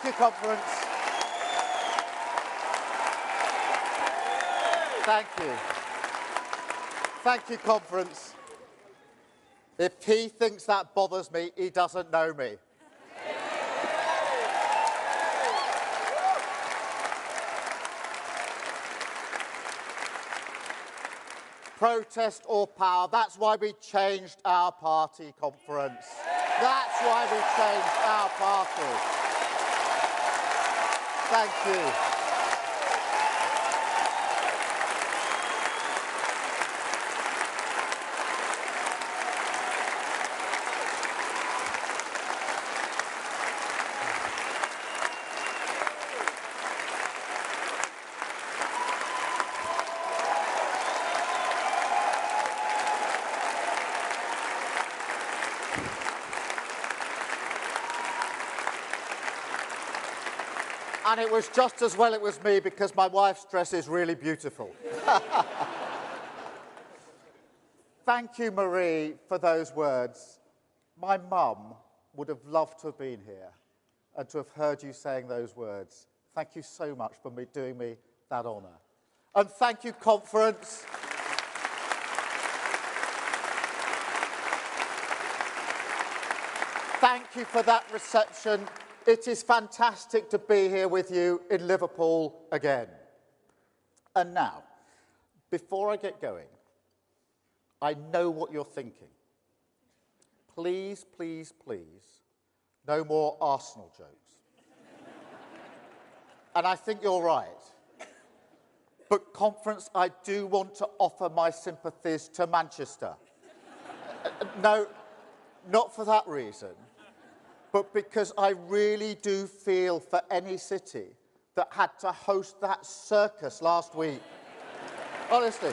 Thank you, conference. Thank you. Thank you, conference. If he thinks that bothers me, he doesn't know me. Protest or power, that's why we changed our party, conference. That's why we changed our party. Thank you. And it was just as well it was me, because my wife's dress is really beautiful. Thank you, Marie, for those words. My mum would have loved to have been here and to have heard you saying those words. Thank you so much for doing me that honour. And thank you, conference. Thank you for that reception. It is fantastic to be here with you in Liverpool again. And now, before I get going, I know what you're thinking. Please, please, please, no more Arsenal jokes. And I think you're right. But, conference, I do want to offer my sympathies to Manchester. No, not for that reason, but because I really do feel for any city that had to host that circus last week. Honestly.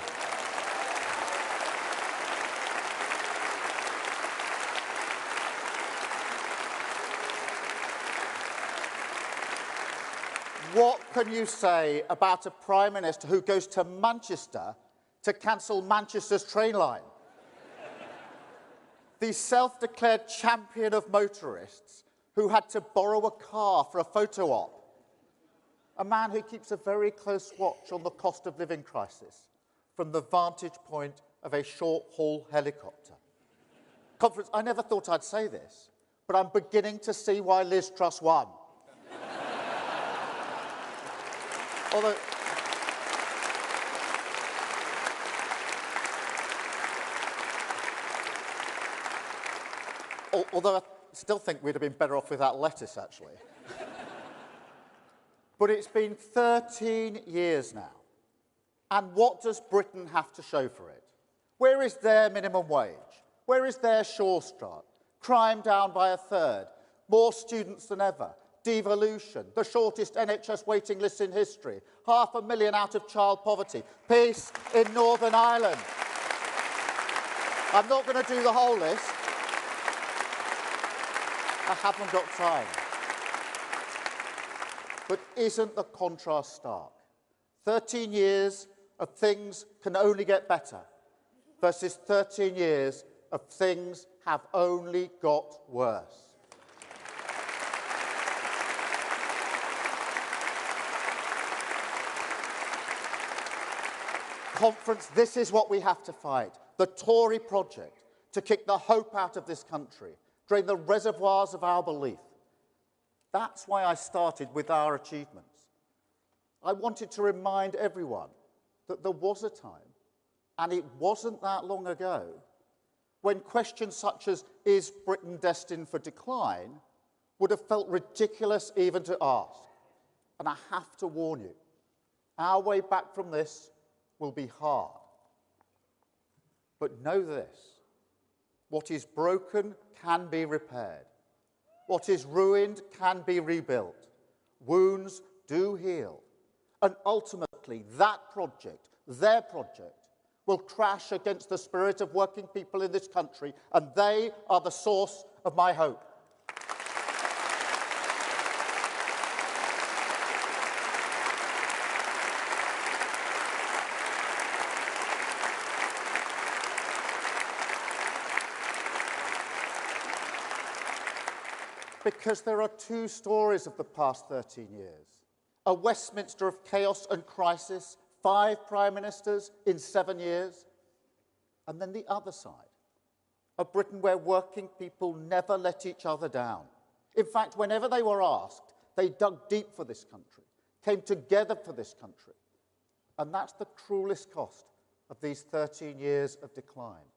What can you say about a Prime Minister who goes to Manchester to cancel Manchester's train line? The self-declared champion of motorists who had to borrow a car for a photo op. A man who keeps a very close watch on the cost of living crisis from the vantage point of a short-haul helicopter. Conference, I never thought I'd say this, but I'm beginning to see why Liz Truss won. Although I still think we'd have been better off without lettuce, actually. But it's been 13 years now. And what does Britain have to show for it? Where is their minimum wage? Where is their Shore Strike? Crime down by a third. More students than ever. Devolution. The shortest NHS waiting list in history. 500,000 out of child poverty. Peace in Northern Ireland. I'm not going to do the whole list. I haven't got time. But isn't the contrast stark? 13 years of things can only get better versus 13 years of things have only got worse. Conference, this is what we have to fight. The Tory project to kick the hope out of this country, drain the reservoirs of our belief. That's why I started with our achievements. I wanted to remind everyone that there was a time, and it wasn't that long ago, when questions such as, is Britain destined for decline, would have felt ridiculous even to ask. And I have to warn you, our way back from this will be hard. But know this, what is broken can be repaired. What is ruined can be rebuilt. Wounds do heal. And ultimately, that project, their project, will crash against the spirit of working people in this country, and they are the source of my hope. Because there are two stories of the past 13 years. A Westminster of chaos and crisis, 5 prime ministers in 7 years. And then the other side, a Britain where working people never let each other down. In fact, whenever they were asked, they dug deep for this country, came together for this country. And that's the cruelest cost of these 13 years of decline.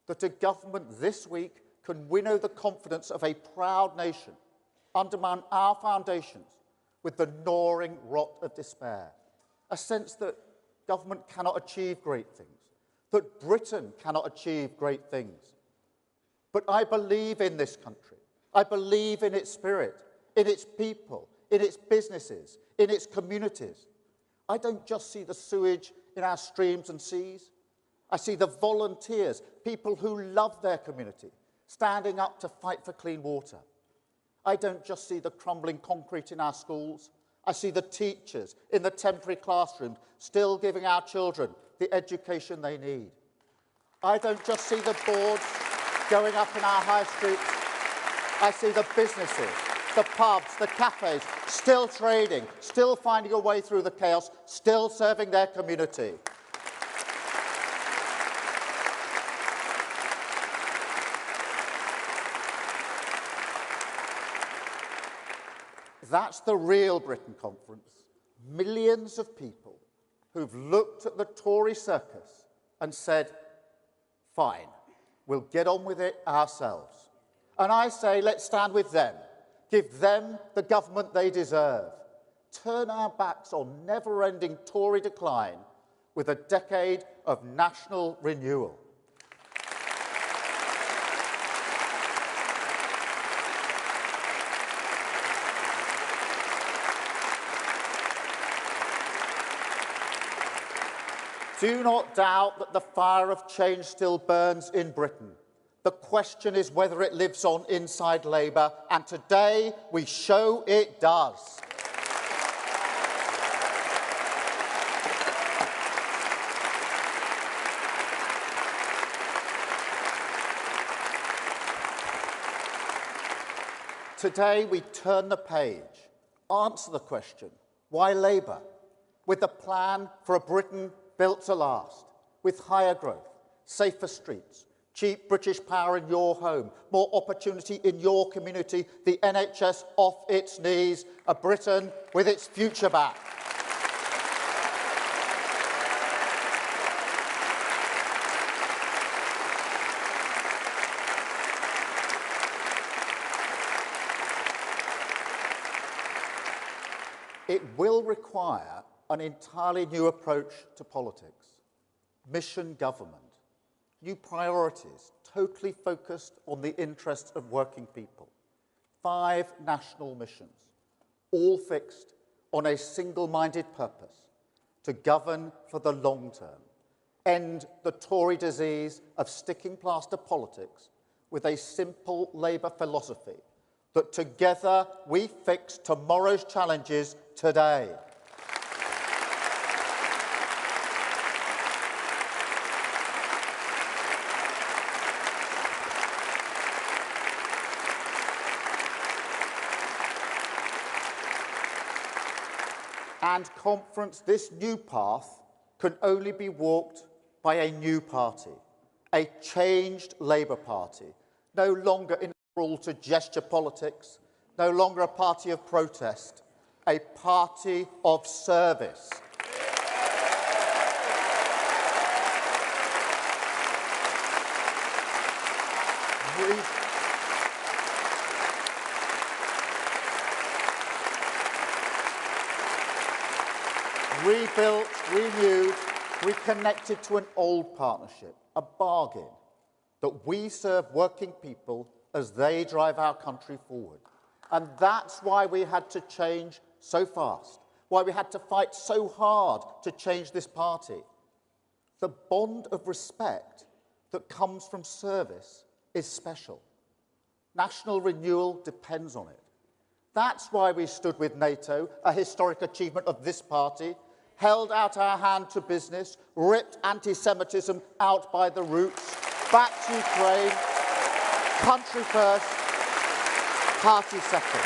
That a government this week can winnow the confidence of a proud nation, undermine our foundations with the gnawing rot of despair. A sense that government cannot achieve great things, that Britain cannot achieve great things. But I believe in this country. I believe in its spirit, in its people, in its businesses, in its communities. I don't just see the sewage in our streams and seas. I see the volunteers, people who love their community, standing up to fight for clean water. I don't just see the crumbling concrete in our schools. I see the teachers in the temporary classrooms still giving our children the education they need. I don't just see the boards going up in our high streets. I see the businesses, the pubs, the cafes, still trading, still finding a way through the chaos, still serving their community. That's the real Britain conference. Millions of people who've looked at the Tory circus and said, fine, we'll get on with it ourselves. And I say, let's stand with them. Give them the government they deserve. Turn our backs on never-ending Tory decline with a decade of national renewal. Do not doubt that the fire of change still burns in Britain. The question is whether it lives on inside Labour, and today we show it does. Today we turn the page, answer the question, why Labour? With a plan for a Britain built to last, with higher growth, safer streets, cheap British power in your home, more opportunity in your community, the NHS off its knees, a Britain with its future back. It will require an entirely new approach to politics, mission government, new priorities, totally focused on the interests of working people, 5 national missions, all fixed on a single-minded purpose, to govern for the long term, end the Tory disease of sticking plaster politics with a simple Labour philosophy that together we fix tomorrow's challenges today. And conference, this new path can only be walked by a new party, a changed Labour Party, no longer in a role to gesture politics, no longer a party of protest, a party of service. Rebuilt, renewed, reconnected to an old partnership, a bargain, that we serve working people as they drive our country forward. And that's why we had to change so fast, why we had to fight so hard to change this party. The bond of respect that comes from service is special. National renewal depends on it. That's why we stood with NATO, a historic achievement of this party, held out our hand to business, ripped anti-Semitism out by the roots, backed Ukraine, country first, Party second.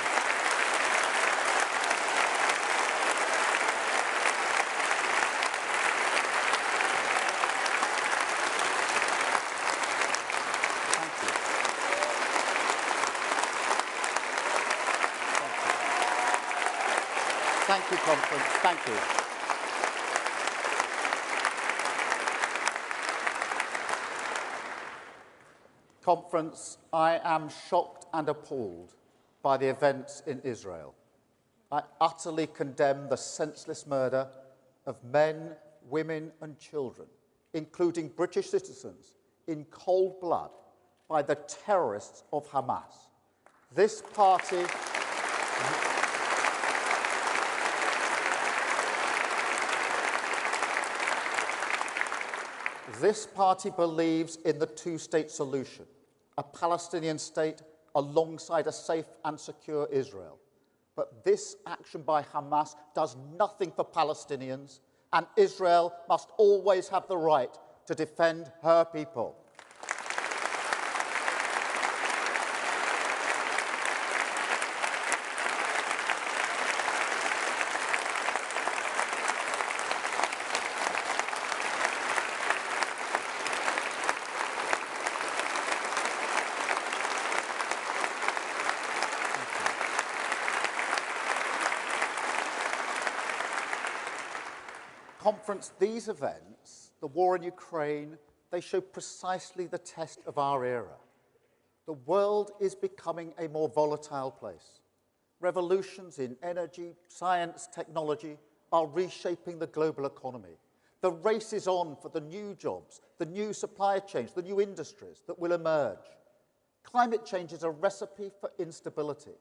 Thank you, conference. Thank you. Conference, I am shocked and appalled by the events in Israel. I utterly condemn the senseless murder of men, women and children, including British citizens, in cold blood by the terrorists of Hamas. This party... This party believes in the two-state solution, a Palestinian state alongside a safe and secure Israel. But this action by Hamas does nothing for Palestinians, and Israel must always have the right to defend her people. Conference, these events, the war in Ukraine, they show precisely the test of our era. The world is becoming a more volatile place. Revolutions in energy, science, technology are reshaping the global economy. The race is on for the new jobs, the new supply chains, the new industries that will emerge. Climate change is a recipe for instability.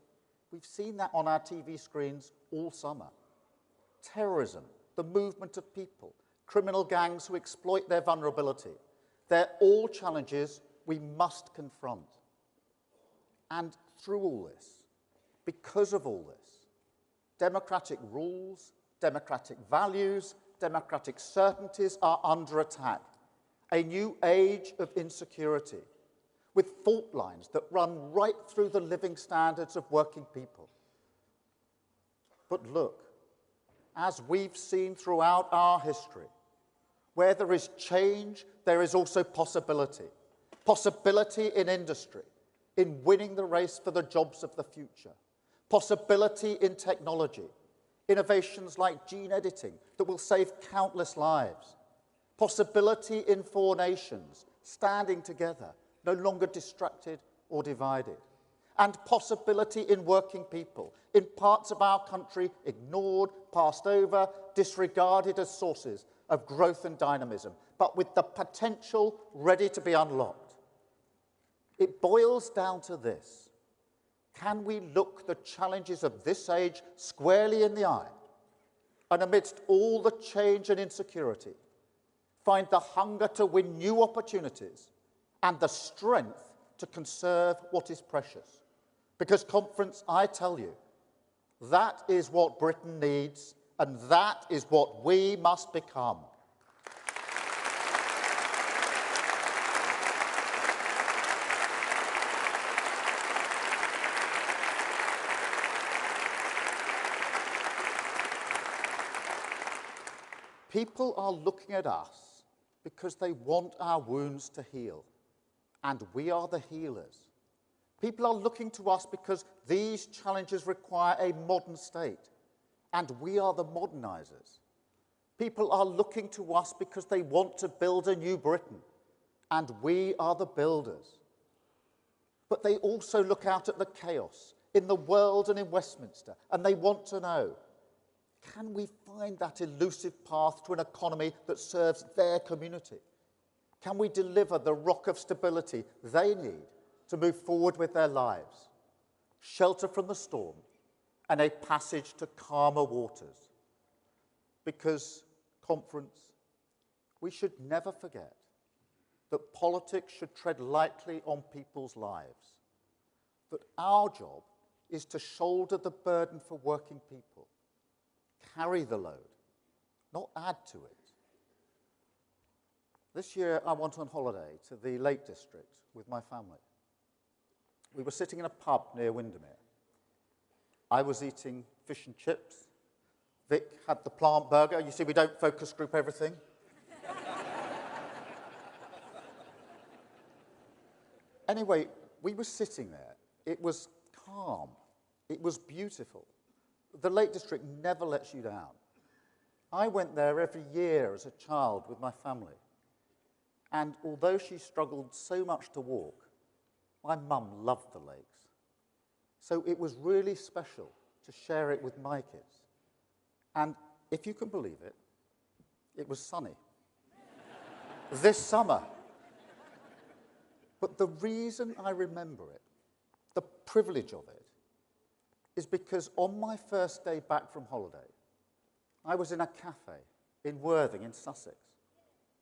We've seen that on our TV screens all summer. Terrorism, the movement of people, criminal gangs who exploit their vulnerability. They're all challenges we must confront. And through all this, because of all this, democratic rules, democratic values, democratic certainties are under attack. A new age of insecurity, with fault lines that run right through the living standards of working people. But look, as we've seen throughout our history, where there is change, there is also possibility. Possibility in industry, in winning the race for the jobs of the future. Possibility in technology, innovations like gene editing that will save countless lives. Possibility in four nations, standing together, no longer distracted or divided. And possibility in working people, in parts of our country ignored, passed over, disregarded as sources of growth and dynamism, but with the potential ready to be unlocked. It boils down to this. Can we look the challenges of this age squarely in the eye, and amidst all the change and insecurity, find the hunger to win new opportunities and the strength to conserve what is precious? Because, conference, I tell you, that is what Britain needs, and that is what we must become. People are looking at us because they want our wounds to heal, and we are the healers. People are looking to us because these challenges require a modern state, and we are the modernizers. People are looking to us because they want to build a new Britain, and we are the builders. But they also look out at the chaos in the world and in Westminster, and they want to know, can we find that elusive path to an economy that serves their community? Can we deliver the rock of stability they need to move forward with their lives, shelter from the storm, and a passage to calmer waters? Because, conference, we should never forget that politics should tread lightly on people's lives, that our job is to shoulder the burden for working people, carry the load, not add to it. This year, I went on holiday to the Lake District with my family. We were sitting in a pub near Windermere, I was eating fish and chips. Vic had the plant burger. You see, we don't focus group everything. Anyway, we were sitting there. It was calm. It was beautiful. The Lake District never lets you down. I went there every year as a child with my family. And although she struggled so much to walk, my mum loved the lakes. So it was really special to share it with my kids. And if you can believe it, it was sunny. This summer. But the reason I remember it, the privilege of it, is because on my first day back from holiday, I was in a cafe in Worthing in Sussex,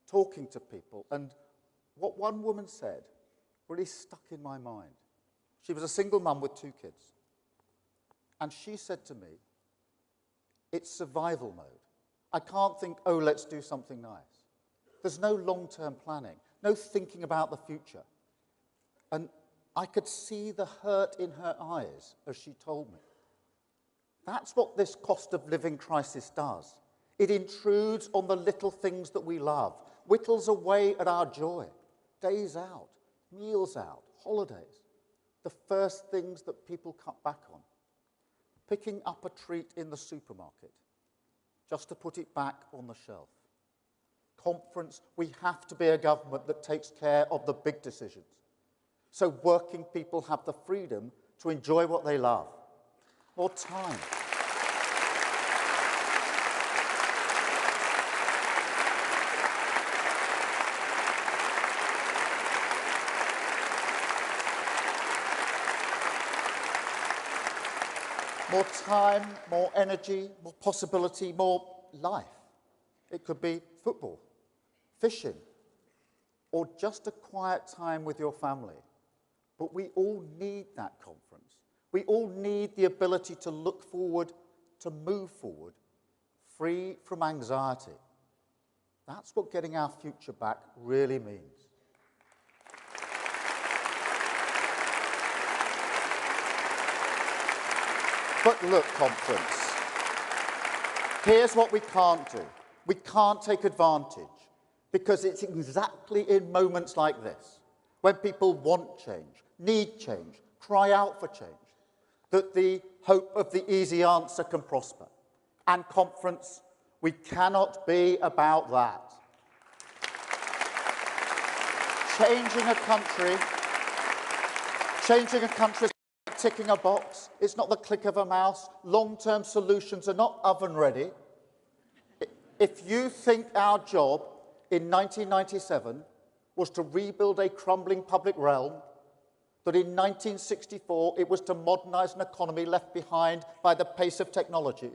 talking to people, and what one woman said really stuck in my mind. She was a single mum with 2 kids. And she said to me, it's survival mode. I can't think, oh, let's do something nice. There's no long-term planning, no thinking about the future. And I could see the hurt in her eyes as she told me. That's what this cost of living crisis does. It intrudes on the little things that we love, whittles away at our joy, days out, meals out, holidays, the first things that people cut back on. Picking up a treat in the supermarket, just to put it back on the shelf. Conference, we have to be a government that takes care of the big decisions, so working people have the freedom to enjoy what they love. More time. More time, more energy, more possibility, more life. It could be football, fishing, or just a quiet time with your family. But we all need that conference. We all need the ability to look forward, to move forward, free from anxiety. That's what getting our future back really means. But look, conference, here's what we can't do. We can't take advantage, because it's exactly in moments like this, when people want change, need change, cry out for change, that the hope of the easy answer can prosper. And conference, we cannot be about that. Changing a country is like ticking a box. It's not the click of a mouse. Long-term solutions are not oven-ready. If you think our job in 1997 was to rebuild a crumbling public realm, that in 1964 it was to modernise an economy left behind by the pace of technology,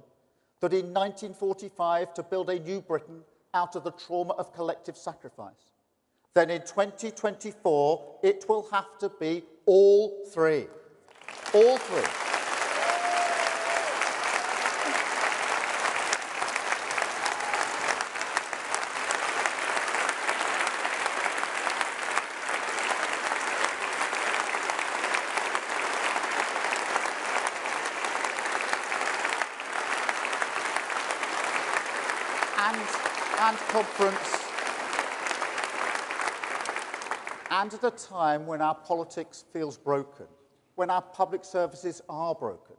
that in 1945 to build a new Britain out of the trauma of collective sacrifice, then in 2024 it will have to be all three. All three. And conference, and at a time when our politics feels broken, when our public services are broken,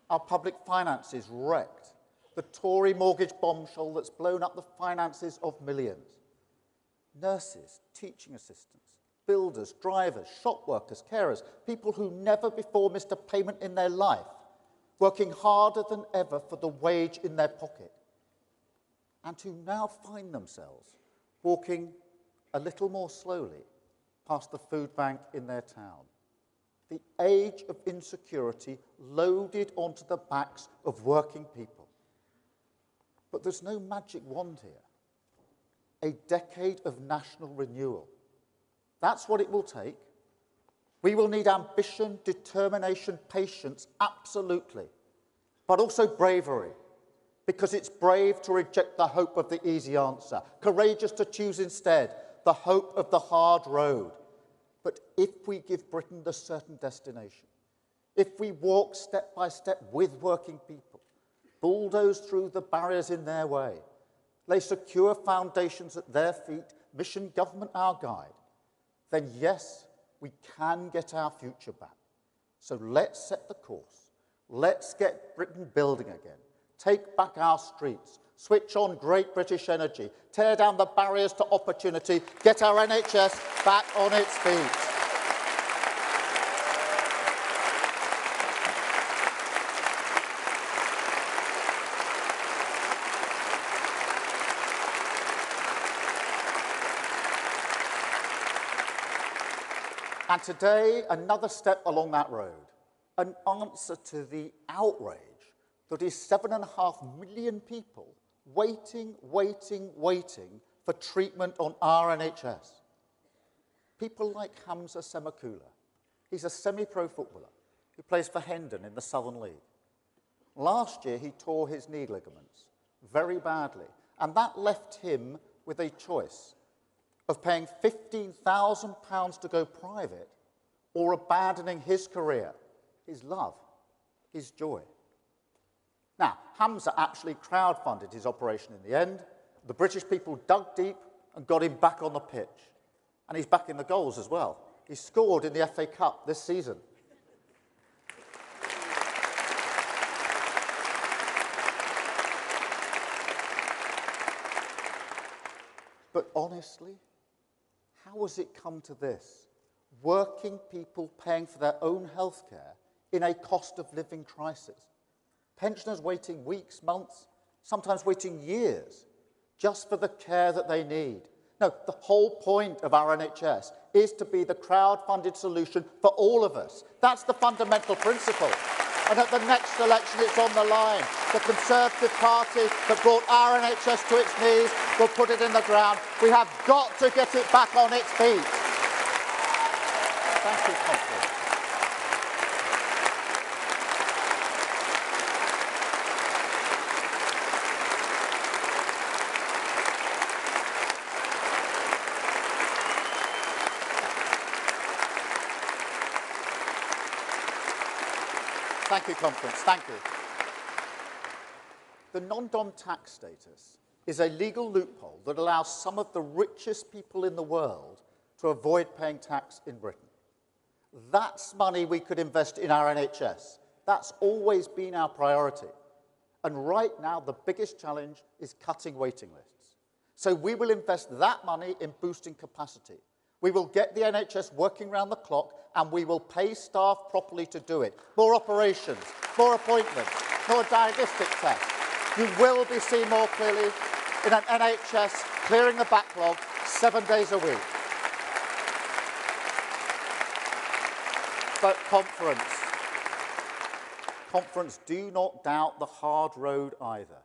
our public finances wrecked, the Tory mortgage bombshell that's blown up the finances of millions. Nurses, teaching assistants, builders, drivers, shop workers, carers, people who never before missed a payment in their life, working harder than ever for the wage in their pocket, and who now find themselves walking a little more slowly past the food bank in their town. The age of insecurity loaded onto the backs of working people. But there's no magic wand here. A decade of national renewal. That's what it will take. We will need ambition, determination, patience, absolutely, but also bravery. Because it's brave to reject the hope of the easy answer, courageous to choose instead the hope of the hard road. But if we give Britain the certain destination, if we walk step by step with working people, bulldoze through the barriers in their way, lay secure foundations at their feet, mission government our guide, then yes, we can get our future back. So let's set the course. Let's get Britain building again. Take back our streets. Switch on great British energy. Tear down the barriers to opportunity. Get our NHS back on its feet. And today, another step along that road, an answer to the outrage that is 7.5 million people waiting for treatment on our NHS. People like Hamza Semakula. He's a semi-pro footballer who plays for Hendon in the Southern League. Last year, he tore his knee ligaments very badly, and that left him with a choice of paying £15,000 to go private or abandoning his career, his love, his joy. Now, Hamza actually crowdfunded his operation in the end. The British people dug deep and got him back on the pitch. And he's back in the goals as well. He scored in the FA Cup this season. But honestly, how has it come to this? Working people paying for their own health care in a cost of living crisis. Pensioners waiting weeks, months, sometimes waiting years, just for the care that they need. No, the whole point of our NHS is to be the crowd-funded solution for all of us. That's the fundamental principle. And at the next election, it's on the line. The Conservative Party that brought our NHS to its knees will put it in the ground. We have got to get it back on its feet. Thank you, Conference. Thank you, Conference. Thank you. The non-dom tax status is a legal loophole that allows some of the richest people in the world to avoid paying tax in Britain. That's money we could invest in our NHS. That's always been our priority. And right now, the biggest challenge is cutting waiting lists. So we will invest that money in boosting capacity. We will get the NHS working round the clock, and we will pay staff properly to do it. More operations, more appointments, more diagnostic tests. You will be seen more clearly in an NHS clearing the backlog 7 days a week. But Conference, do not doubt the hard road either.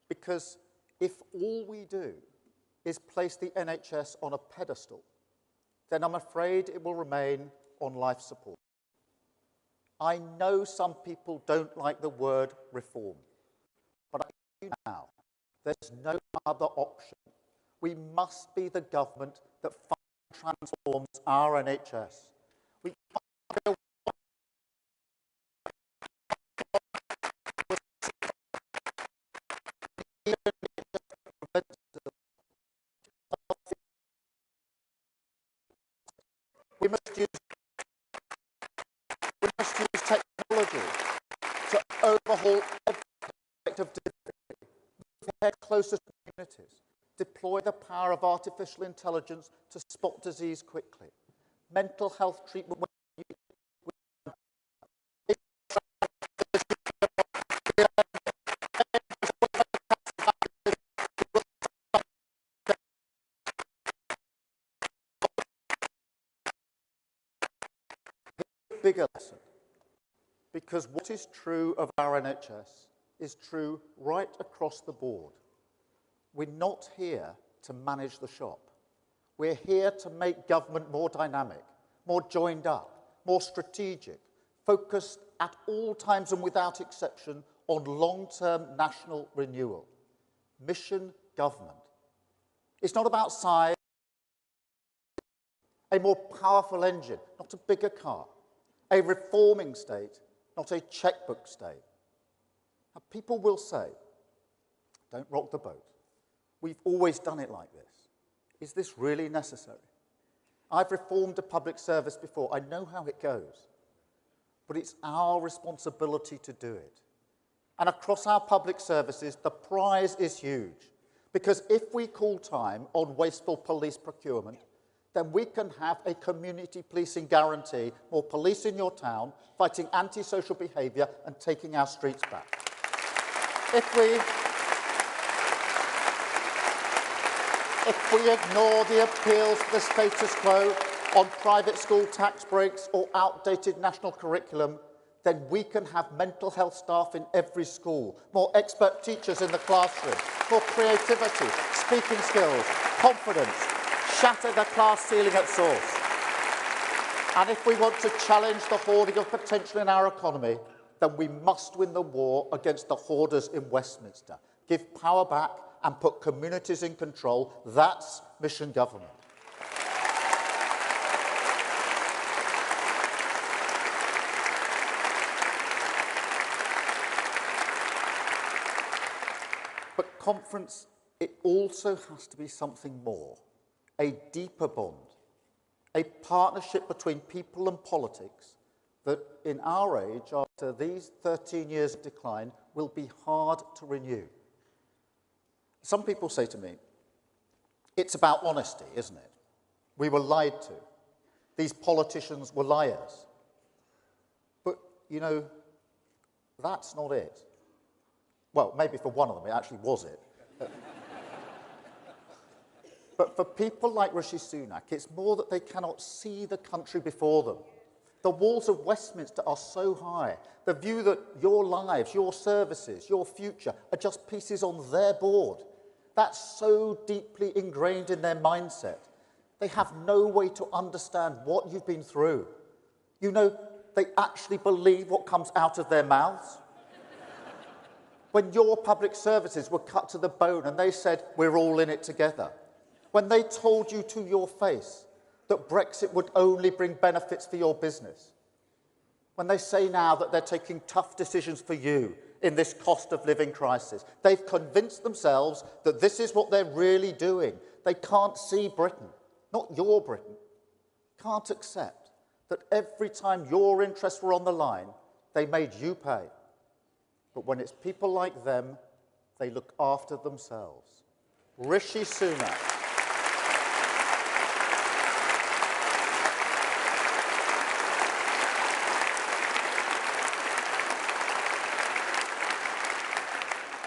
Because if all we do is place the NHS on a pedestal, then I'm afraid it will remain on life support. I know some people don't like the word reform, but I tell you now, there's no other option. We must be the government that transforms our NHS. We can't go We must use technology to overhaul every aspect of delivery, move closer to communities, deploy the power of artificial intelligence to spot disease quickly, mental health treatment. Bigger lesson, because what is true of our NHS is true right across the board. We're not here to manage the shop. We're here to make government more dynamic, more joined up, more strategic, focused at all times and without exception on long-term national renewal. Mission government. It's not about size, a more powerful engine, not a bigger car. a reforming state, not a checkbook state. Now, people will say, don't rock the boat. We've always done it like this. Is this really necessary? I've reformed a public service before. I know how it goes. But it's our responsibility to do it. And across our public services, the prize is huge. Because if we call time on wasteful police procurement, then we can have a community policing guarantee, more police in your town, fighting antisocial behaviour and taking our streets back. If we ignore the appeals for the status quo on private school tax breaks or outdated national curriculum, then we can have mental health staff in every school, more expert teachers in the classroom, more creativity, speaking skills, confidence, shatter the class ceiling at source. And if we want to challenge the hoarding of potential in our economy, then we must win the war against the hoarders in Westminster. Give power back and put communities in control. That's mission government. But conference, it also has to be something more, a deeper bond, a partnership between people and politics that in our age, after these 13 years of decline, will be hard to renew. Some people say to me, it's about honesty, isn't it? We were lied to. These politicians were liars. But, you know, that's not it. Well, maybe for one of them, it actually was it. But for people like Rishi Sunak, it's more that they cannot see the country before them. The walls of Westminster are so high. The view that your lives, your services, your future are just pieces on their board. That's so deeply ingrained in their mindset. They have no way to understand what you've been through. You know, they actually believe what comes out of their mouths. When your public services were cut to the bone and they said, we're all in it together. When they told you to your face that Brexit would only bring benefits for your business. When they say now that they're taking tough decisions for you in this cost of living crisis. They've convinced themselves that this is what they're really doing. They can't see Britain, not your Britain. Can't accept that every time your interests were on the line, they made you pay. But when it's people like them, they look after themselves. Rishi Sunak.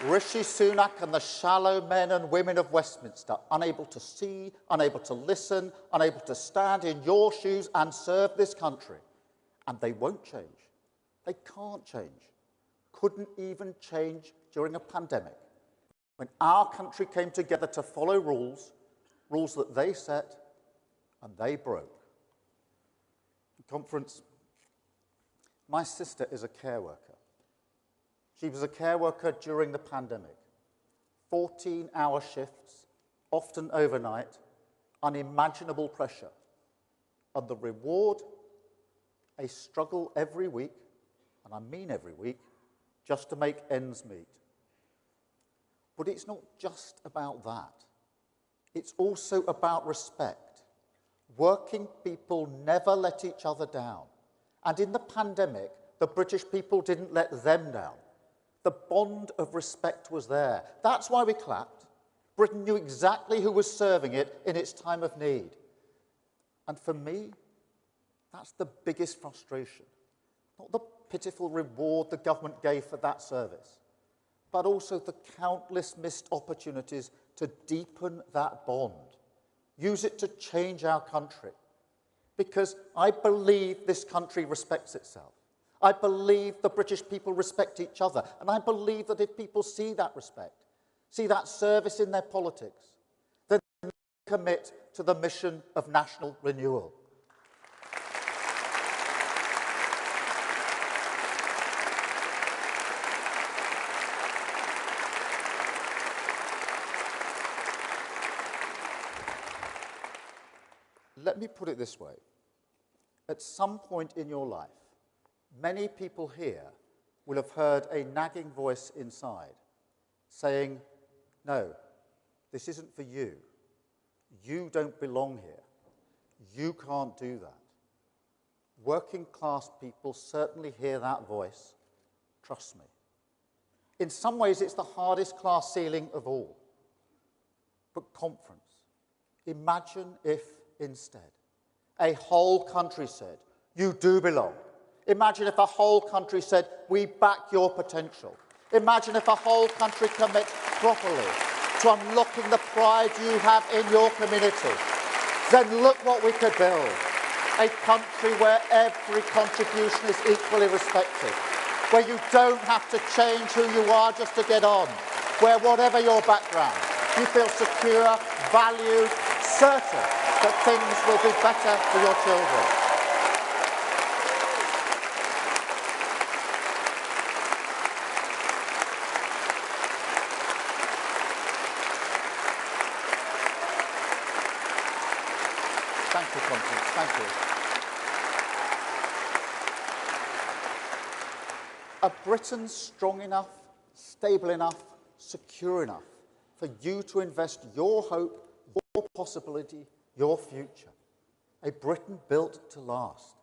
Rishi Sunak and the shallow men and women of Westminster, unable to see, unable to listen, unable to stand in your shoes and serve this country. And they won't change. They can't change. Couldn't even change during a pandemic. When our country came together to follow rules, rules that they set and they broke. Conference, my sister is a care worker. She was a care worker during the pandemic. 14-hour shifts, often overnight, unimaginable pressure. And the reward, a struggle every week, and I mean every week, just to make ends meet. But it's not just about that. It's also about respect. Working people never let each other down. And in the pandemic, the British people didn't let them down. The bond of respect was there. That's why we clapped. Britain knew exactly who was serving it in its time of need. And for me, that's the biggest frustration. Not the pitiful reward the government gave for that service, but also the countless missed opportunities to deepen that bond. Use it to change our country. Because I believe this country respects itself. I believe the British people respect each other. And I believe that if people see that respect, see that service in their politics, then they commit to the mission of national renewal. Let me put it this way. At some point in your life, Many people here will have heard a nagging voice inside saying, no, this isn't for you. You don't belong here. You can't do that. Working class people certainly hear that voice. Trust me. In some ways, it's the hardest class ceiling of all. But conference. Imagine if, instead, a whole country said, you do belong. Imagine if a whole country said, we back your potential. Imagine if a whole country commits properly to unlocking the pride you have in your community. Then look what we could build. A country where every contribution is equally respected, where you don't have to change who you are just to get on, where whatever your background, you feel secure, valued, certain that things will be better for your children. Thank you, Conference. Thank you. A Britain strong enough, stable enough, secure enough for you to invest your hope, your possibility, your future. A Britain built to last,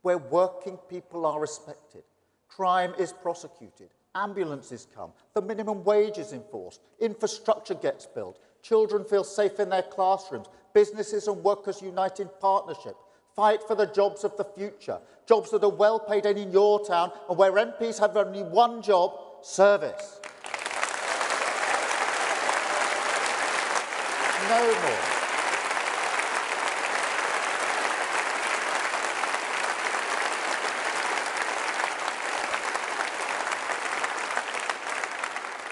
where working people are respected, crime is prosecuted, ambulances come, the minimum wage is enforced, infrastructure gets built, children feel safe in their classrooms, businesses and workers unite in partnership, fight for the jobs of the future, jobs that are well paid and in your town, and where MPs have only one job, service. No more.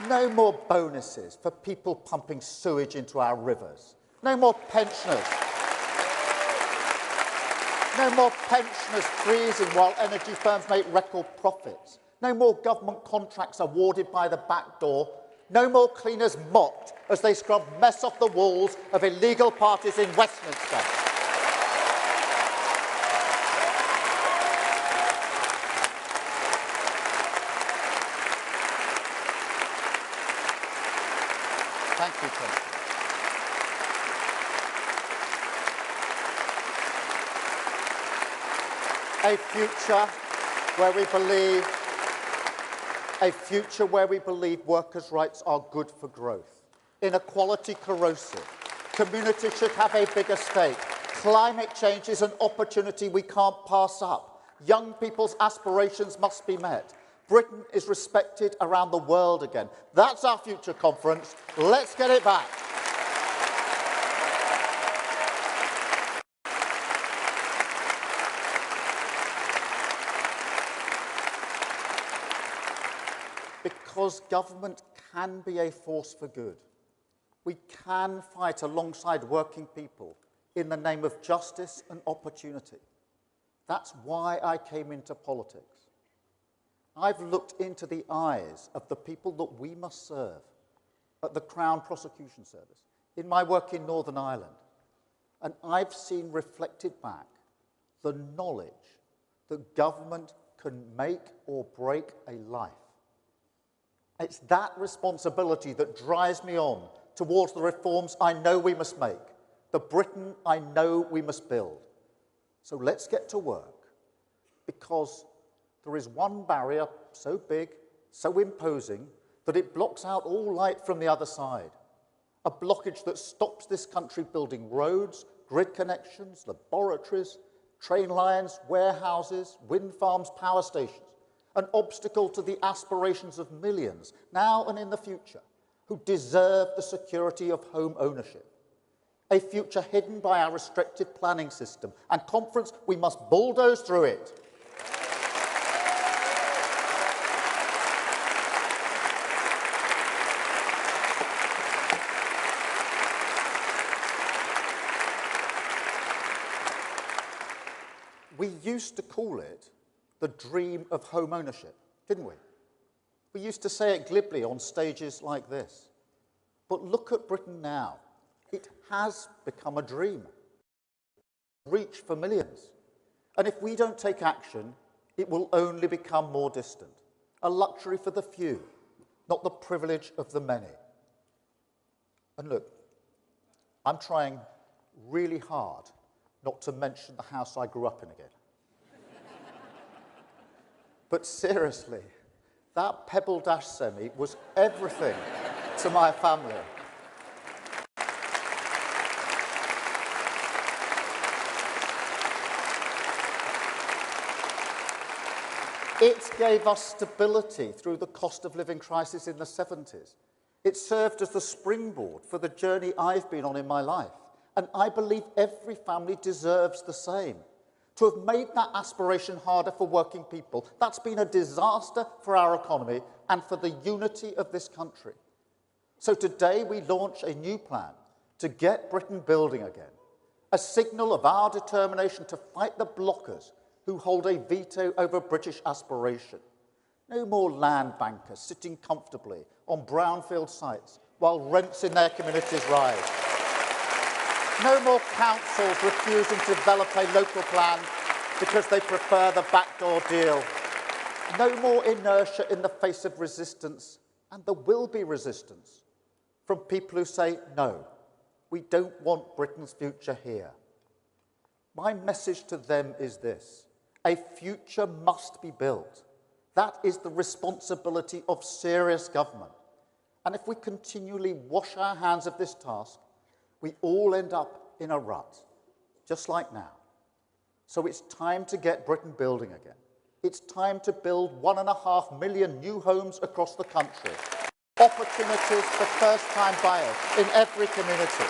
No more bonuses for people pumping sewage into our rivers. No more pensioners. No more pensioners freezing while energy firms make record profits. No more government contracts awarded by the back door. No more cleaners mocked as they scrub mess off the walls of illegal parties in Westminster. Thank you, Tim. A future where we believe workers' rights are good for growth, inequality corrosive, communities should have a bigger stake, climate change is an opportunity we can't pass up, young people's aspirations must be met, Britain is respected around the world again. That's our future, Conference. Let's get it back. Because government can be a force for good. We can fight alongside working people in the name of justice and opportunity. That's why I came into politics. I've looked into the eyes of the people that we must serve at the Crown Prosecution Service in my work in Northern Ireland, and I've seen reflected back the knowledge that government can make or break a life. It's that responsibility that drives me on towards the reforms I know we must make, the Britain I know we must build. So let's get to work, because there is one barrier so big, so imposing, that it blocks out all light from the other side. A blockage that stops this country building roads, grid connections, laboratories, train lines, warehouses, wind farms, power stations. An obstacle to the aspirations of millions, now and in the future, who deserve the security of home ownership. A future hidden by our restrictive planning system. And Conference, we must bulldoze through it. We used to call it the dream of home ownership, didn't we? We used to say it glibly on stages like this. But look at Britain now. It has become a dream, reach for millions. And if we don't take action, it will only become more distant, a luxury for the few, not the privilege of the many. And look, I'm trying really hard not to mention the house I grew up in again. But seriously, that Pebble Dash semi was everything to my family. It gave us stability through the cost of living crisis in the 70s. It served as the springboard for the journey I've been on in my life. And I believe every family deserves the same. To have made that aspiration harder for working people, that's been a disaster for our economy and for the unity of this country. So today we launch a new plan to get Britain building again, a signal of our determination to fight the blockers who hold a veto over British aspiration. No more land bankers sitting comfortably on brownfield sites while rents in their communities rise. No more councils refusing to develop a local plan because they prefer the backdoor deal. No more inertia in the face of resistance, and there will be resistance from people who say, no, we don't want Britain's future here. My message to them is this: a future must be built. That is the responsibility of serious government. And if we continually wash our hands of this task, we all end up in a rut, just like now. So it's time to get Britain building again. It's time to build 1.5 million new homes across the country. Opportunities for first-time buyers in every community.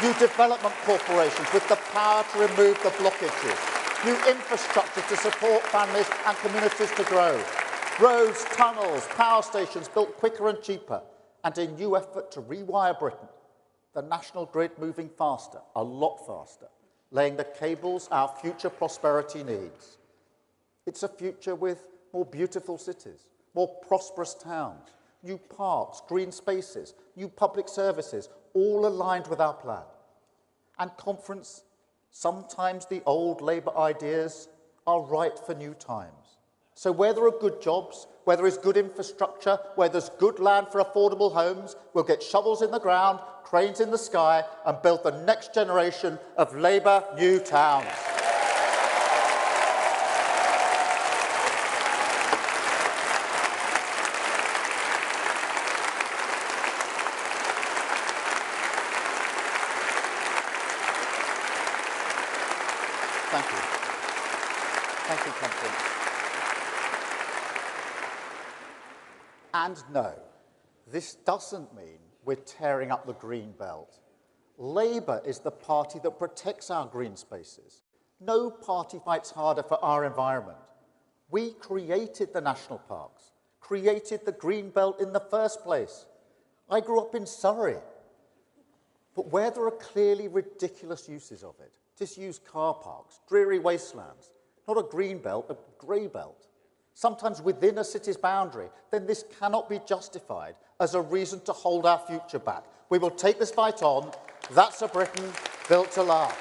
New development corporations with the power to remove the blockages. New infrastructure to support families and communities to grow. Roads, tunnels, power stations built quicker and cheaper. And a new effort to rewire Britain. The national grid moving faster, a lot faster, laying the cables our future prosperity needs. It's a future with more beautiful cities, more prosperous towns, new parks, green spaces, new public services, all aligned with our plan. And conference, sometimes the old Labour ideas are right for new times. So where there are good jobs, where there is good infrastructure, where there's good land for affordable homes, we'll get shovels in the ground, cranes in the sky, and build the next generation of Labour new towns. Thank you. Thank you, Conference. And no, this doesn't mean we're tearing up the green belt. Labour is the party that protects our green spaces. No party fights harder for our environment. We created the national parks, created the green belt in the first place. I grew up in Surrey. But where there are clearly ridiculous uses of it, disused car parks, dreary wastelands, not a green belt, a grey belt, sometimes within a city's boundary, then this cannot be justified as a reason to hold our future back. We will take this fight on. That's a Britain built to last.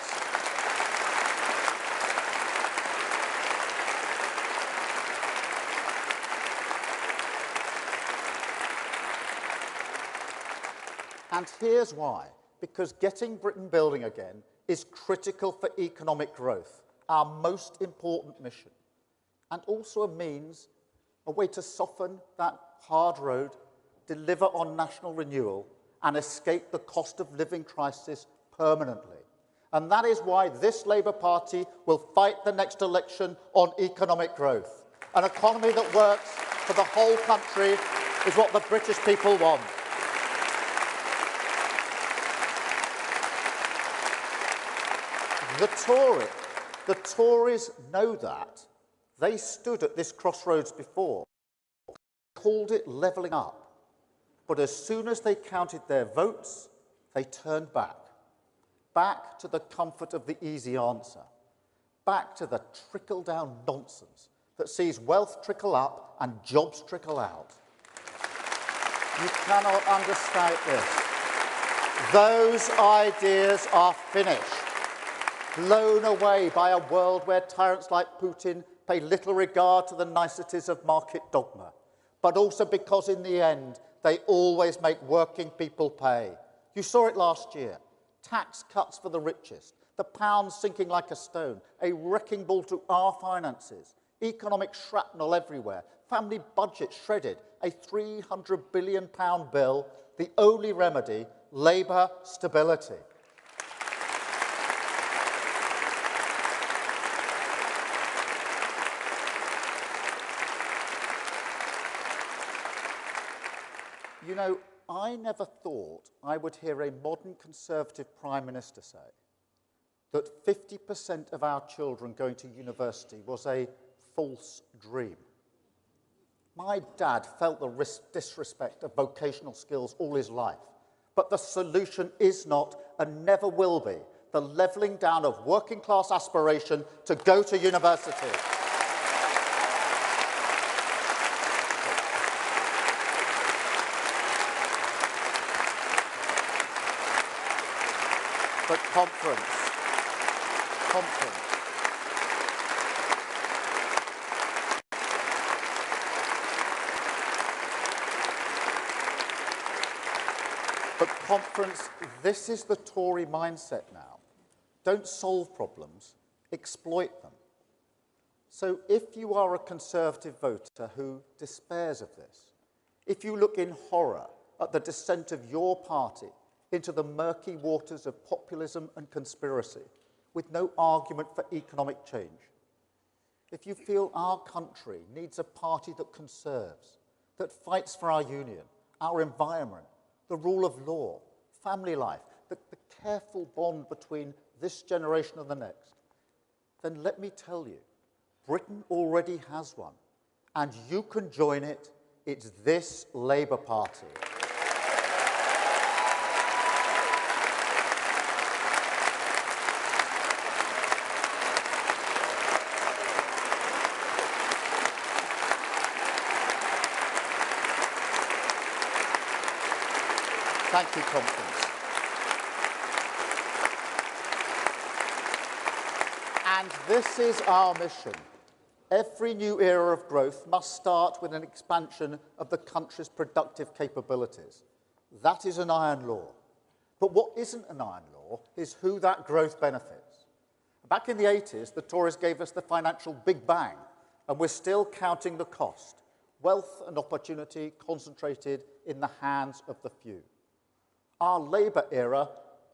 And here's why. Because getting Britain building again is critical for economic growth, our most important mission, and also a means, a way to soften that hard road, deliver on national renewal, and escape the cost of living crisis permanently. And that is why this Labour Party will fight the next election on economic growth. An economy that works for the whole country is what the British people want. The Tories know that. They stood at this crossroads before, called it levelling up. But as soon as they counted their votes, they turned back. Back to the comfort of the easy answer. Back to the trickle-down nonsense that sees wealth trickle up and jobs trickle out. You cannot understate this. Those ideas are finished. Blown away by a world where tyrants like Putin pay little regard to the niceties of market dogma, but also because in the end, they always make working people pay. You saw it last year. Tax cuts for the richest, the pound sinking like a stone, a wrecking ball to our finances, economic shrapnel everywhere, family budget shredded, a £300 billion bill, the only remedy, Labour stability. You know, I never thought I would hear a modern Conservative Prime Minister say that 50% of our children going to university was a false dream. My dad felt the disrespect of vocational skills all his life, but the solution is not and never will be the levelling down of working class aspiration to go to university. But conference. But conference, this is the Tory mindset now. Don't solve problems, exploit them. So if you are a Conservative voter who despairs of this, if you look in horror at the descent of your party into the murky waters of populism and conspiracy, with no argument for economic change. If you feel our country needs a party that conserves, that fights for our union, our environment, the rule of law, family life, the careful bond between this generation and the next, then let me tell you, Britain already has one, and you can join it. It's this Labour Party. Thank you, Conference. And this is our mission. Every new era of growth must start with an expansion of the country's productive capabilities. That is an iron law. But what isn't an iron law is who that growth benefits. Back in the 80s, the Tories gave us the financial Big Bang, and we're still counting the cost. Wealth and opportunity concentrated in the hands of the few. Our Labour era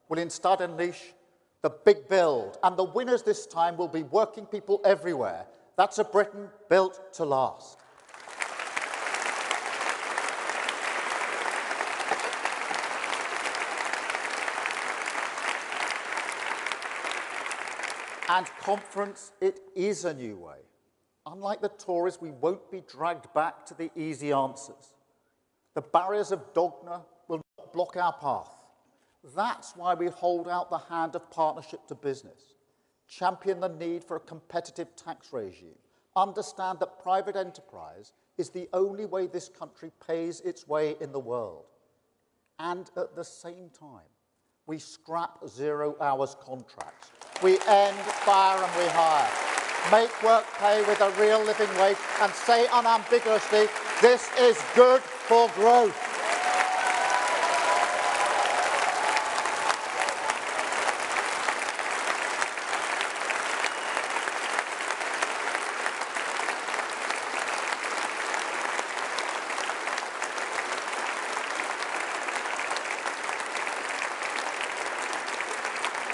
will instead unleash the big build, and the winners this time will be working people everywhere. That's a Britain built to last. And conference, it is a new way. Unlike the Tories, we won't be dragged back to the easy answers. The barriers of dogma will not block our path. That's why we hold out the hand of partnership to business, champion the need for a competitive tax regime, understand that private enterprise is the only way this country pays its way in the world. And at the same time, we scrap 0 hours contracts. We end fire and we hire. Make work pay with a real living wage and say unambiguously, this is good for growth.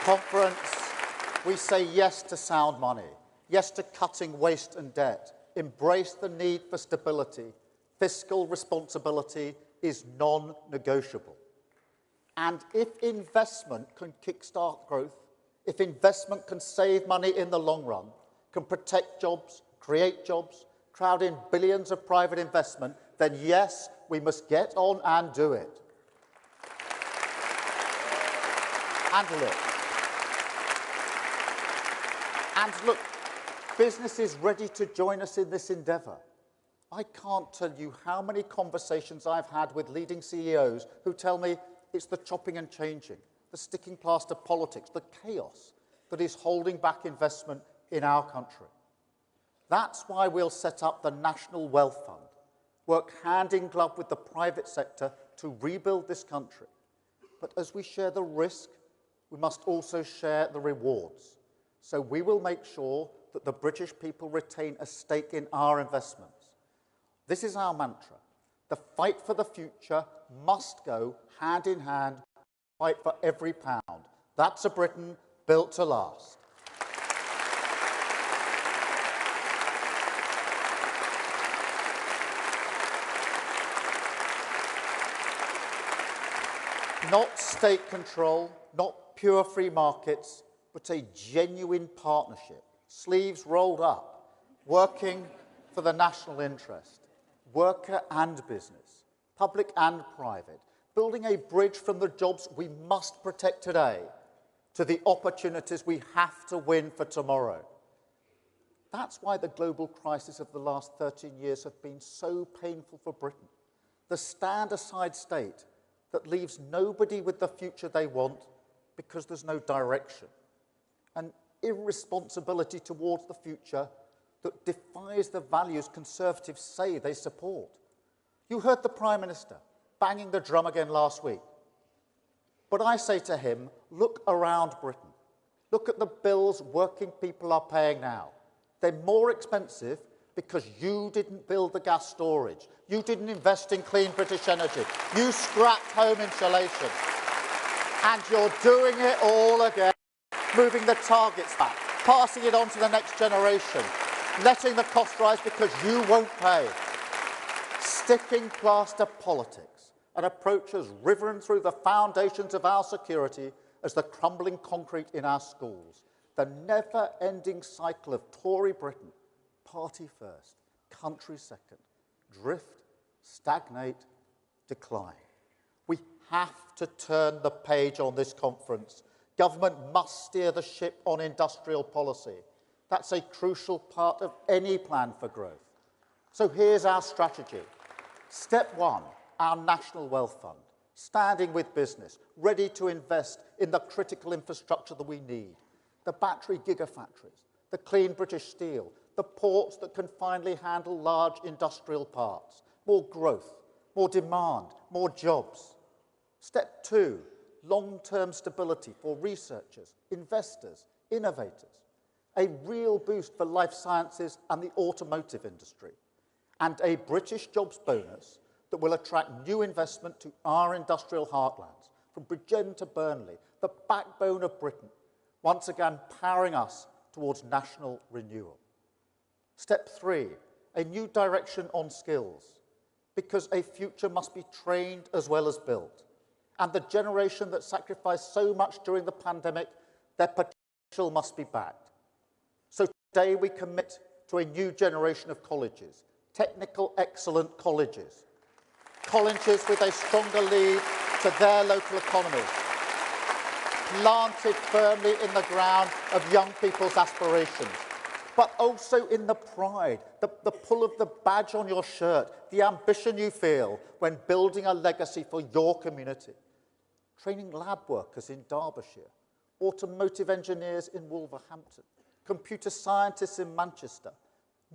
Conference, we say yes to sound money, yes to cutting waste and debt, embrace the need for stability. Fiscal responsibility is non-negotiable. And if investment can kickstart growth, if investment can save money in the long run, can protect jobs, create jobs, crowd in billions of private investment, then yes, we must get on and do it. And look, business is ready to join us in this endeavour. I can't tell you how many conversations I've had with leading CEOs who tell me it's the chopping and changing, the sticking plaster politics, the chaos that is holding back investment in our country. That's why we'll set up the National Wealth Fund, work hand in glove with the private sector to rebuild this country. But as we share the risk, we must also share the rewards. So we will make sure that the British people retain a stake in our investments. This is our mantra. The fight for the future must go hand in hand, fight for every pound. That's a Britain built to last. Not state control, not pure free markets, but a genuine partnership, sleeves rolled up, working for the national interest, worker and business, public and private, building a bridge from the jobs we must protect today to the opportunities we have to win for tomorrow. That's why the global crisis of the last 13 years have been so painful for Britain. The stand-aside state that leaves nobody with the future they want because there's no direction. An irresponsibility towards the future that defies the values Conservatives say they support. You heard the Prime Minister banging the drum again last week. But I say to him, look around Britain. Look at the bills working people are paying now. They're more expensive because you didn't build the gas storage. You didn't invest in clean British energy. You scrapped home insulation. And you're doing it all again, moving the targets back, passing it on to the next generation, letting the cost rise because you won't pay. Sticking plaster politics, an approach as riven through the foundations of our security as the crumbling concrete in our schools. The never-ending cycle of Tory Britain, party first, country second, drift, stagnate, decline. We have to turn the page on this conference. Government must steer the ship on industrial policy. That's a crucial part of any plan for growth. So here's our strategy. Step one, our National Wealth Fund, standing with business, ready to invest in the critical infrastructure that we need, the battery gigafactories, the clean British steel, the ports that can finally handle large industrial parts, more growth, more demand, more jobs. Step two, long-term stability for researchers, investors, innovators, a real boost for life sciences and the automotive industry, and a British jobs bonus that will attract new investment to our industrial heartlands, from Bridgend to Burnley, the backbone of Britain, once again powering us towards national renewal. Step three, a new direction on skills, because a future must be trained as well as built. And the generation that sacrificed so much during the pandemic, their potential must be backed. So today we commit to a new generation of colleges, technical excellent colleges, colleges with a stronger lead to their local economies, planted firmly in the ground of young people's aspirations, but also in the pride, the pull of the badge on your shirt, the ambition you feel when building a legacy for your community. Training lab workers in Derbyshire, automotive engineers in Wolverhampton, computer scientists in Manchester,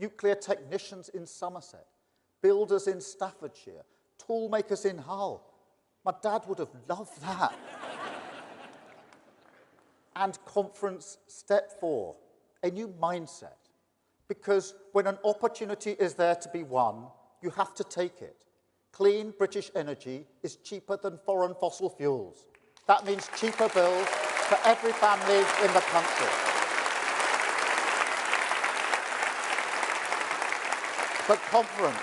nuclear technicians in Somerset, builders in Staffordshire, tool makers in Hull. My dad would have loved that. And conference step four, a new mindset. Because when an opportunity is there to be won, you have to take it. Clean British energy is cheaper than foreign fossil fuels. That means cheaper bills for every family in the country. But conference,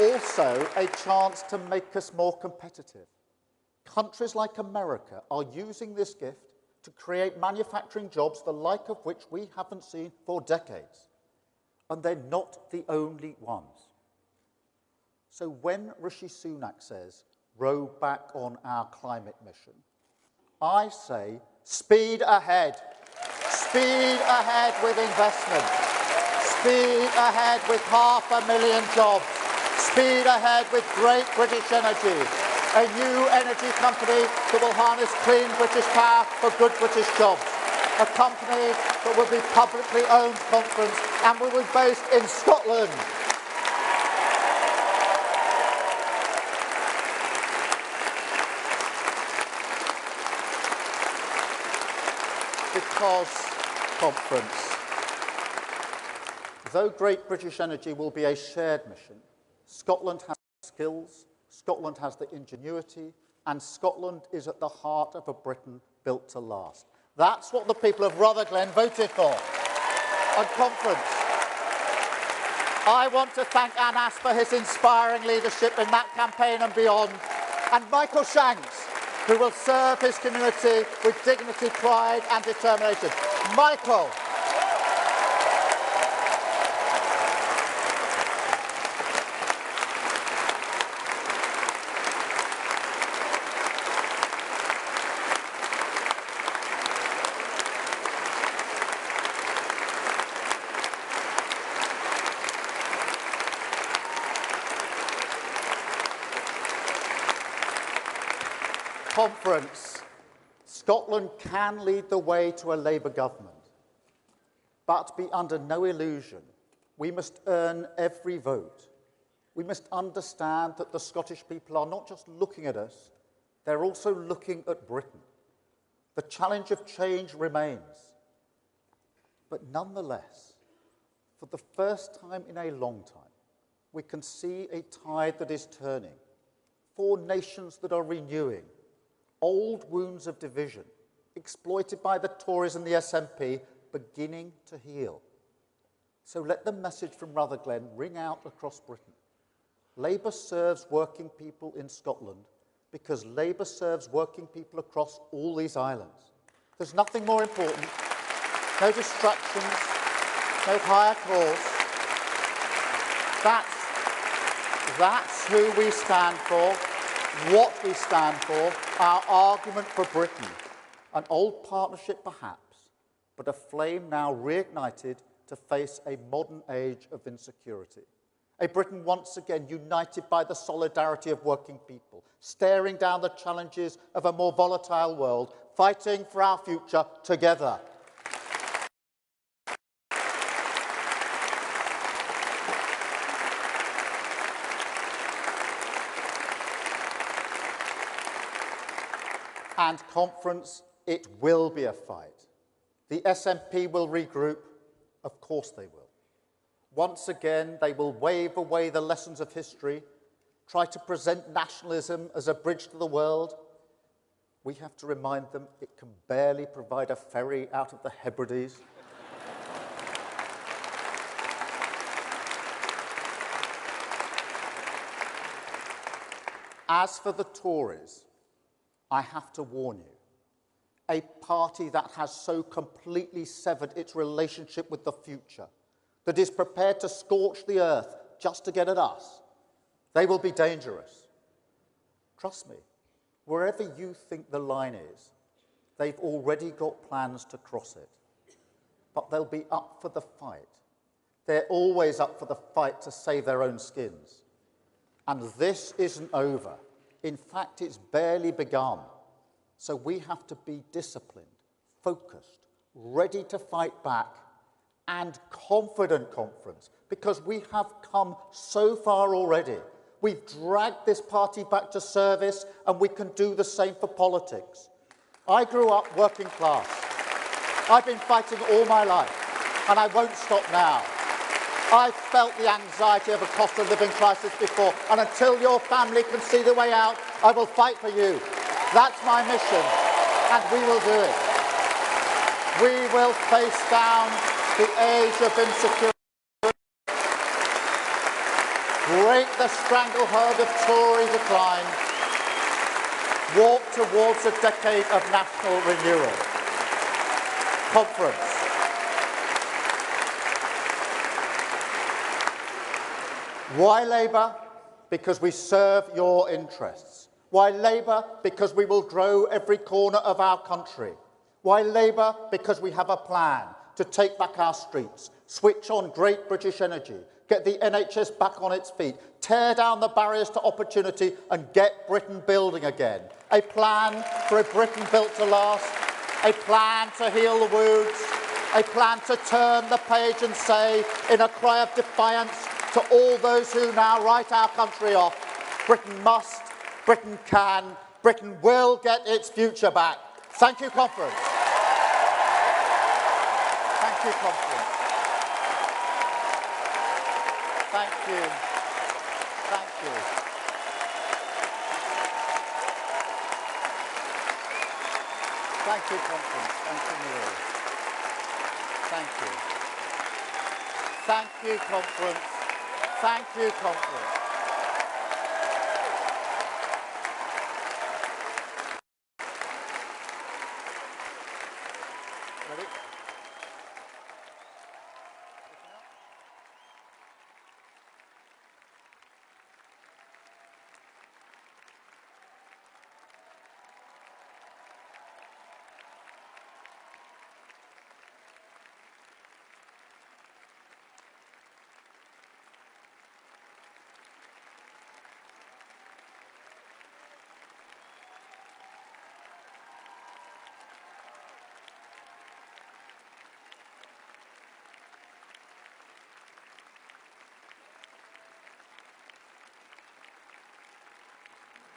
also a chance to make us more competitive. Countries like America are using this gift to create manufacturing jobs, the like of which we haven't seen for decades. And they're not the only ones. So when Rishi Sunak says, row back on our climate mission, I say, speed ahead. Speed ahead with investment. Speed ahead with 500,000 jobs. Speed ahead with great British energy. A new energy company that will harness clean British power for good British jobs. a company that will be publicly owned conference and will be based in Scotland. Because conference, though Great British Energy will be a shared mission, Scotland has the skills, Scotland has the ingenuity, and Scotland is at the heart of a Britain built to last. That's what the people of Rutherglen voted for. On conference, I want to thank Anas for his inspiring leadership in that campaign and beyond, and Michael Shanks, who will serve his community with dignity, pride and determination. Michael. Conference, Scotland can lead the way to a Labour government, but be under no illusion. We must earn every vote. We must understand that the Scottish people are not just looking at us, they're also looking at Britain. The challenge of change remains. But nonetheless, for the first time in a long time, we can see a tide that is turning. 4 nations that are renewing. Old wounds of division, exploited by the Tories and the SNP, beginning to heal. So let the message from Rutherglen ring out across Britain. Labour serves working people in Scotland because Labour serves working people across all these islands. There's nothing more important, no distractions, no higher cause. That's who we stand for. What we stand for, our argument for Britain. An old partnership perhaps, but a flame now reignited to face a modern age of insecurity. A Britain once again united by the solidarity of working people, staring down the challenges of a more volatile world, fighting for our future together. And conference, it will be a fight. The SNP will regroup. Of course they will. Once again, they will wave away the lessons of history, try to present nationalism as a bridge to the world. We have to remind them it can barely provide a ferry out of the Hebrides. As for the Tories, I have to warn you, a party that has so completely severed its relationship with the future, that is prepared to scorch the earth just to get at us, they will be dangerous. Trust me, wherever you think the line is, they've already got plans to cross it. But they'll be up for the fight. They're always up for the fight to save their own skins. And this isn't over. In fact, it's barely begun. So we have to be disciplined, focused, ready to fight back, and confident, conference, because we have come so far already. We've dragged this party back to service, and we can do the same for politics. I grew up working class. I've been fighting all my life, and I won't stop now. I've felt the anxiety of a cost of living crisis before, and until your family can see the way out, I will fight for you. That's my mission, and we will do it. We will face down the age of insecurity, break the stranglehold of Tory decline, walk towards a decade of national renewal. Conference. Why Labour? Because we serve your interests. Why Labour? Because we will grow every corner of our country. Why Labour? Because we have a plan to take back our streets, switch on Great British Energy, get the NHS back on its feet, tear down the barriers to opportunity and get Britain building again. A plan for a Britain built to last, a plan to heal the wounds, a plan to turn the page and say, in a cry of defiance to all those who now write our country off, Britain must, Britain can, Britain will get its future back. Thank you, Conference. Thank you, Conference. Thank you. Thank you. Thank you, Conference. Thank you, Maria. Thank you. Thank you, Conference. Thank you, Conference.